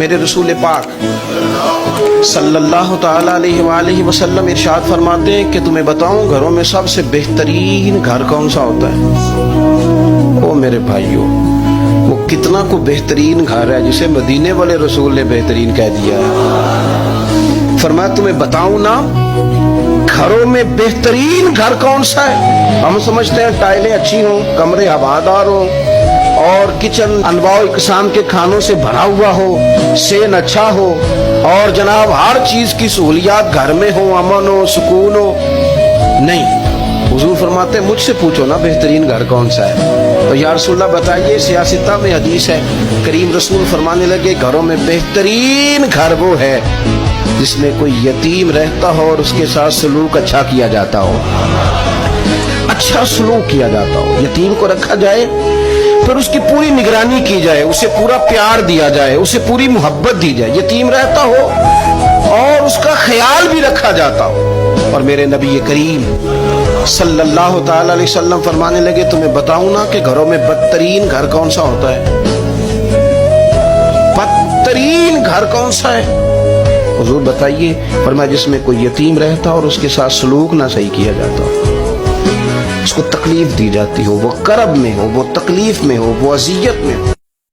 میرے رسول پاک صلی اللہ تعالی علیہ وآلہ وسلم ارشاد فرماتے ہیں کہ تمہیں بتاؤں گھروں میں سب سے بہترین گھر کون سا ہوتا ہے؟ او میرے بھائیوں، وہ کتنا کو بہترین گھر ہے جسے مدینے والے رسول نے بہترین کہہ دیا ہے۔ فرمایا تمہیں بتاؤں نا گھروں میں بہترین گھر کون سا ہے؟ ہم سمجھتے ہیں ٹائلیں اچھی ہوں، کمرے ہوادار ہوں اور کچن انواع و اقسام کے کھانوں سے بھرا ہوا ہو، سین اچھا ہو اور جناب ہر چیز کی سہولیات گھر میں ہو، امن ہو، سکون ہو۔ نہیں، حضور فرماتے ہیں مجھ سے پوچھو نا بہترین گھر کون سا ہے؟ تو یا رسول اللہ بتائیے، سیاستہ میں حدیث ہے، کریم رسول فرمانے لگے گھروں میں بہترین گھر وہ ہے جس میں کوئی یتیم رہتا ہو اور اس کے ساتھ سلوک اچھا کیا جاتا ہو، اچھا سلوک کیا جاتا ہو، یتیم کو رکھا جائے پھر اس کی پوری نگرانی کی جائے، اسے پورا پیار دیا جائے، اسے پوری محبت دی جائے، یتیم رہتا ہو اور اس کا خیال بھی رکھا جاتا ہو۔ اور میرے نبی کریم صلی اللہ تعالی علیہ وسلم فرمانے لگے تمہیں بتاؤں نا کہ گھروں میں بدترین گھر کون سا ہوتا ہے؟ بدترین گھر کون سا ہے؟ حضور بتائیے، فرمایا جس میں کوئی یتیم رہتا اور اس کے ساتھ سلوک نہ صحیح کیا جاتا ہو، اس کو تکلیف دی جاتی ہو، وہ کرب میں ہو، وہ تکلیف میں ہو، وہ اذیت میں ہو۔